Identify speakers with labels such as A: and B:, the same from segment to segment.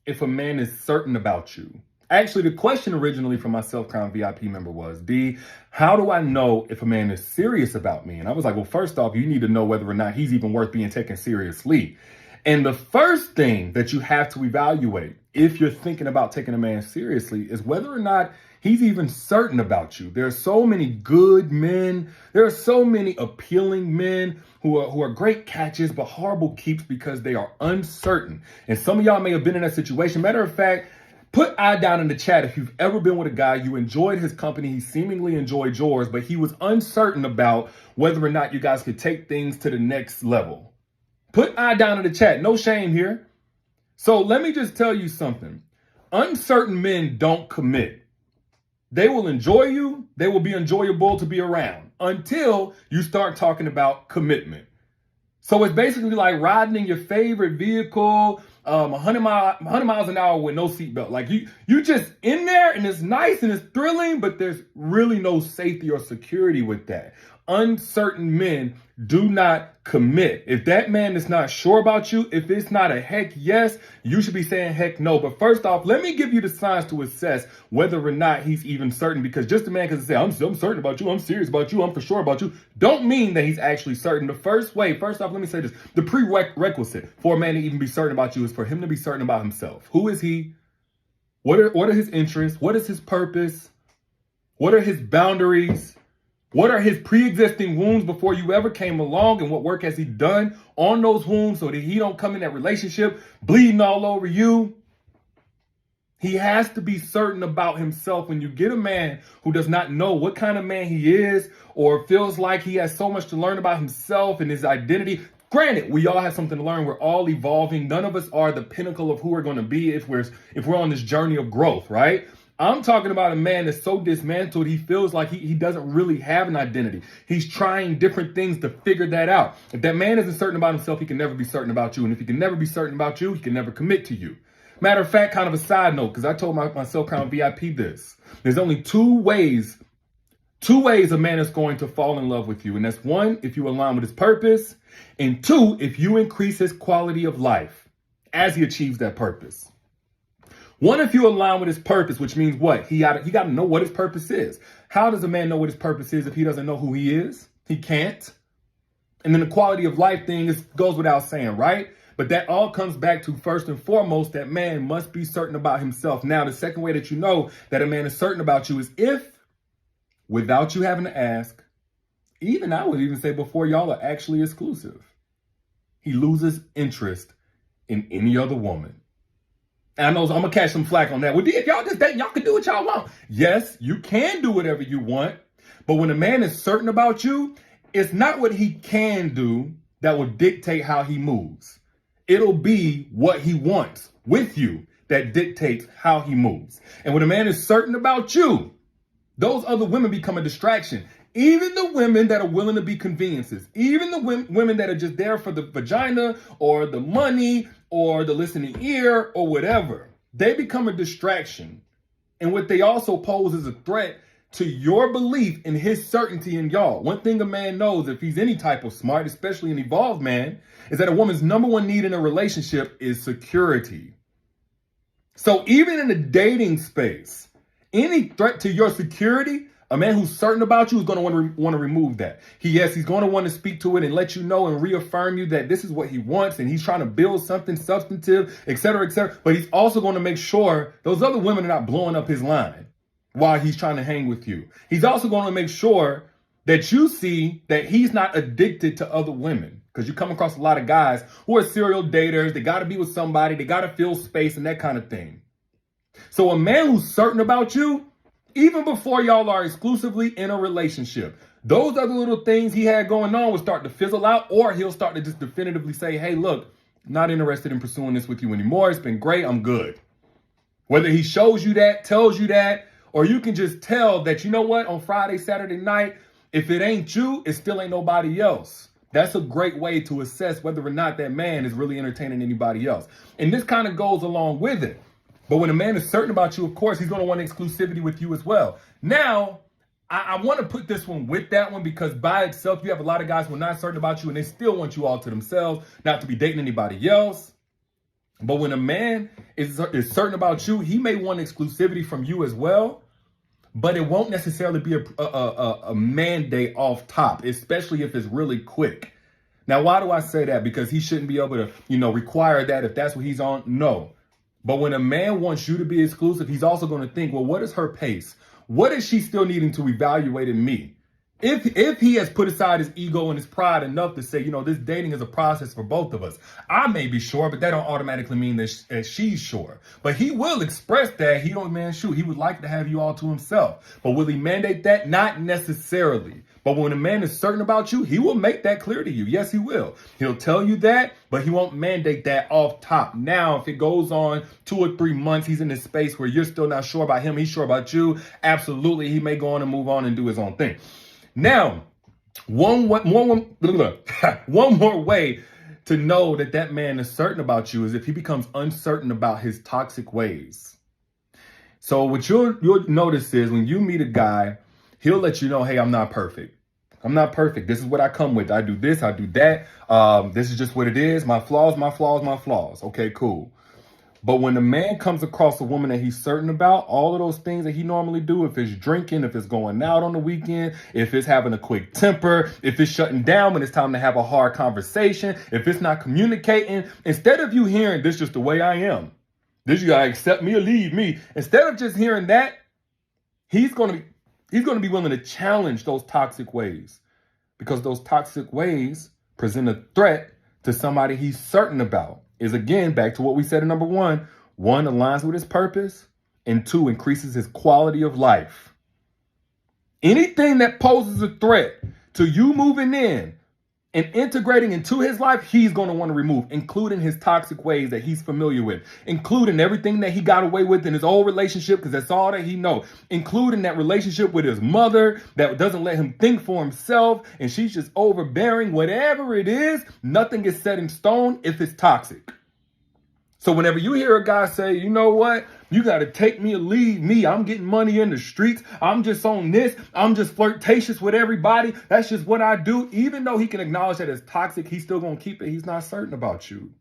A: if a man is certain about you? Actually, the question originally from my Self-Crown VIP member was, D, how do I know if a man is serious about me? And I was like, well, first off, you need to know whether or not he's even worth being taken seriously. And the first thing that you have to evaluate if you're thinking about taking a man seriously is whether or not he's even certain about you. There are so many good men. There are so many appealing men who are great catches, but horrible keeps because they are uncertain. And some of y'all may have been in that situation. Matter of fact, put I down in the chat if you've ever been with a guy, you enjoyed his company, he seemingly enjoyed yours, but he was uncertain about whether or not you guys could take things to the next level. Put I down in the chat. No shame here. So let me just tell you something. Uncertain men don't commit. They will enjoy you. They will be enjoyable to be around until you start talking about commitment. So it's basically like riding in your favorite vehicle, 100 miles an hour with no seatbelt. Like you just in there and it's nice and it's thrilling, but there's really no safety or security with that. Uncertain men do not commit. If that man is not sure about you, if it's not a heck yes, you should be saying heck no. But first off, let me give you the signs to assess whether or not he's even certain, because just a man can say, I'm certain about you, I'm serious about you, I'm for sure about you, don't mean that he's actually certain. First off, let me say this. The prerequisite for a man to even be certain about you is for him to be certain about himself. Who is he? What are his interests? What is his purpose? What are his boundaries? What are his pre-existing wounds before you ever came along, and what work has he done on those wounds so that he don't come in that relationship bleeding all over you? He has to be certain about himself. When you get a man who does not know what kind of man he is, or feels like he has so much to learn about himself and his identity, granted, we all have something to learn. We're all evolving. None of us are the pinnacle of who we're going to be if we're on this journey of growth, right? I'm talking about a man that's so dismantled, he feels like he doesn't really have an identity. He's trying different things to figure that out. If that man isn't certain about himself, he can never be certain about you. And if he can never be certain about you, he can never commit to you. Matter of fact, kind of a side note, because I told my Self-Crown VIP this. There's only two ways a man is going to fall in love with you. And that's one, if you align with his purpose. And two, if you increase his quality of life as he achieves that purpose. One, if you align with his purpose, which means what? He got to know what his purpose is. How does a man know what his purpose is if he doesn't know who he is? He can't. And then the quality of life thing goes without saying, right? But that all comes back to, first and foremost, that man must be certain about himself. Now, the second way that you know that a man is certain about you is if, without you having to ask, even I would even say before y'all are actually exclusive, he loses interest in any other woman. And I know I'm going to catch some flack on that. Well, if y'all just dating, y'all can do what y'all want. Yes, you can do whatever you want. But when a man is certain about you, it's not what he can do that will dictate how he moves. It'll be what he wants with you that dictates how he moves. And when a man is certain about you, those other women become a distraction. Even the women that are willing to be conveniences, even the women that are just there for the vagina or the money or the listening ear or whatever, they become a distraction. And what they also pose is a threat to your belief in his certainty in y'all. One thing a man knows, if he's any type of smart, especially an evolved man, is that a woman's number one need in a relationship is security. So even in the dating space, any threat to your security, a man who's certain about you is going to want to remove that. He's going to want to speak to it and let you know and reaffirm you that this is what he wants and he's trying to build something substantive, et cetera, et cetera. But he's also going to make sure those other women are not blowing up his line while he's trying to hang with you. He's also going to make sure that you see that he's not addicted to other women, because you come across a lot of guys who are serial daters. They got to be with somebody. They got to fill space and that kind of thing. So a man who's certain about you, even before y'all are exclusively in a relationship, those other little things he had going on will start to fizzle out, or he'll start to just definitively say, hey, look, not interested in pursuing this with you anymore. It's been great. I'm good. Whether he shows you that, tells you that, or you can just tell that, you know what, on Friday, Saturday night, if it ain't you, it still ain't nobody else. That's a great way to assess whether or not that man is really entertaining anybody else. And this kind of goes along with it. But when a man is certain about you, of course, he's going to want exclusivity with you as well. Now, I want to put this one with that one, because by itself, you have a lot of guys who are not certain about you and they still want you all to themselves, not to be dating anybody else. But when a man is certain about you, he may want exclusivity from you as well, but it won't necessarily be a mandate off top, especially if it's really quick. Now, why do I say that? Because he shouldn't be able to, require that if that's what he's on. No. But when a man wants you to be exclusive, he's also going to think, well, what is her pace? What is she still needing to evaluate in me? If he has put aside his ego and his pride enough to say, this dating is a process for both of us. I may be sure, but that don't automatically mean that she's sure. But he will express that he would like to have you all to himself. But will he mandate that? Not necessarily. But when a man is certain about you, he will make that clear to you. Yes, he will. He'll tell you that, but he won't mandate that off top. Now, if it goes on 2 or 3 months, he's in this space where you're still not sure about him, he's sure about you. Absolutely, he may go on and move on and do his own thing. Now, one more way to know that man is certain about you is if he becomes uncertain about his toxic ways. So what you'll notice is when you meet a guy, he'll let you know, hey, I'm not perfect. I'm not perfect. This is what I come with. I do this, I do that. This is just what it is. My flaws, my flaws, my flaws. Okay, cool. But when a man comes across a woman that he's certain about, all of those things that he normally do, if it's drinking, if it's going out on the weekend, if it's having a quick temper, if it's shutting down when it's time to have a hard conversation, if it's not communicating, instead of you hearing this is just the way I am, this you gotta accept me or leave me, instead of just hearing that, he's gonna be willing to challenge those toxic ways, because those toxic ways present a threat to somebody he's certain about. Is again, back to what we said in number 1, aligns with his purpose, and 2, increases his quality of life. Anything that poses a threat to you moving in and integrating into his life, he's going to want to remove, including his toxic ways that he's familiar with, including everything that he got away with in his old relationship, because that's all that he knows, including that relationship with his mother that doesn't let him think for himself, and she's just overbearing. Whatever it is, nothing is set in stone if it's toxic. So whenever you hear a guy say, you know what, you got to take me or leave me, I'm getting money in the streets, I'm just on this, I'm just flirtatious with everybody, that's just what I do. Even though he can acknowledge that it's toxic, he's still going to keep it. He's not certain about you.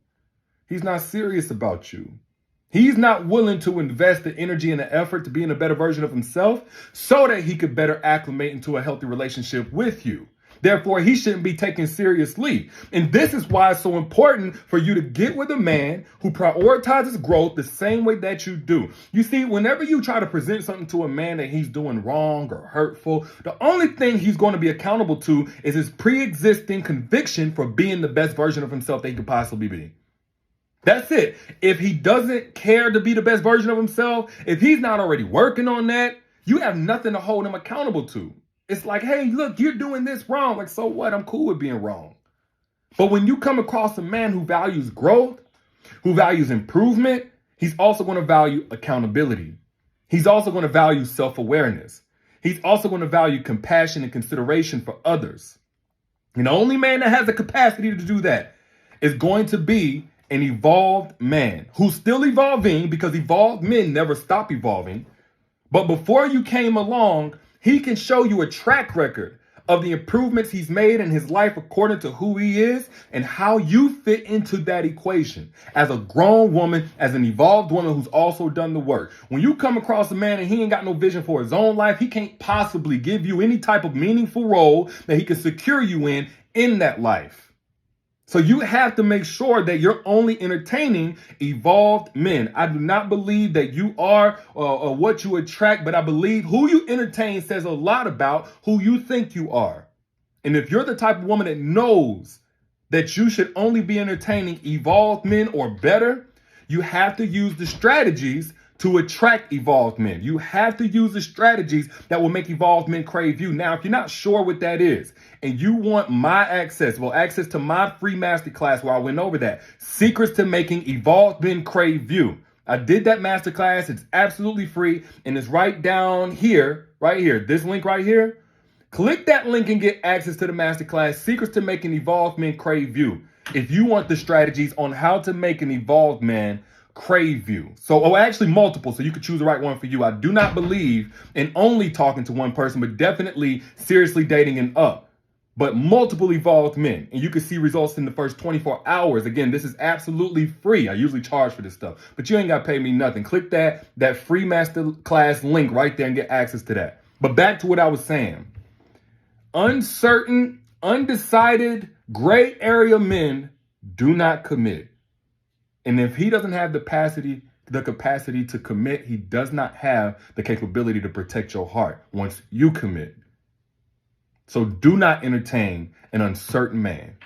A: He's not serious about you. He's not willing to invest the energy and the effort to be in a better version of himself so that he could better acclimate into a healthy relationship with you. Therefore, he shouldn't be taken seriously. And this is why it's so important for you to get with a man who prioritizes growth the same way that you do. You see, whenever you try to present something to a man that he's doing wrong or hurtful, the only thing he's going to be accountable to is his pre-existing conviction for being the best version of himself that he could possibly be. That's it. If he doesn't care to be the best version of himself, if he's not already working on that, you have nothing to hold him accountable to. It's like, hey, look, you're doing this wrong. Like, so what? I'm cool with being wrong. But when you come across a man who values growth, who values improvement, he's also going to value accountability. He's also going to value self-awareness. He's also going to value compassion and consideration for others. And the only man that has the capacity to do that is going to be an evolved man who's still evolving, because evolved men never stop evolving. But before you came along, he can show you a track record of the improvements he's made in his life according to who he is and how you fit into that equation as a grown woman, as an evolved woman who's also done the work. When you come across a man and he ain't got no vision for his own life, he can't possibly give you any type of meaningful role that he can secure you in that life. So you have to make sure that you're only entertaining evolved men. I do not believe that you are what you attract, but I believe who you entertain says a lot about who you think you are. And if you're the type of woman that knows that you should only be entertaining evolved men or better, you have to use the strategies to attract evolved men. You have to use the strategies that will make evolved men crave you. Now, if you're not sure what that is, and you want my access to my free masterclass where I went over that, Secrets to Making Evolved Men Crave You. I did that masterclass. It's absolutely free, and it's right down here, right here, this link right here. Click that link and get access to the masterclass, Secrets to Making Evolved Men Crave You. If you want the strategies on how to make an evolved man crave you. So, actually multiple, so you can choose the right one for you. I do not believe in only talking to one person, but definitely seriously dating and up. but multiple evolved men. And you can see results in the first 24 hours. Again, this is absolutely free. I usually charge for this stuff, but you ain't got to pay me nothing. Click that free masterclass link right there and get access to that. But back to what I was saying. Uncertain, undecided, gray area men do not commit. And if he doesn't have the capacity to commit, he does not have the capability to protect your heart once you commit. So do not entertain an uncertain man.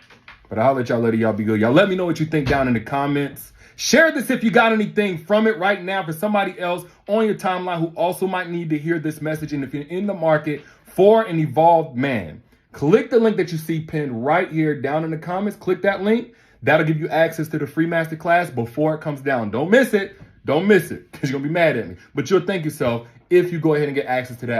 A: But I'll let y'all later. Y'all be good. Y'all let me know what you think down in the comments. Share this if you got anything from it right now for somebody else on your timeline who also might need to hear this message. And if you're in the market for an evolved man, click the link that you see pinned right here down in the comments. Click that link. That'll give you access to the free masterclass before it comes down. Don't miss it. Don't miss it because you're going to be mad at me. But you'll thank yourself if you go ahead and get access to that.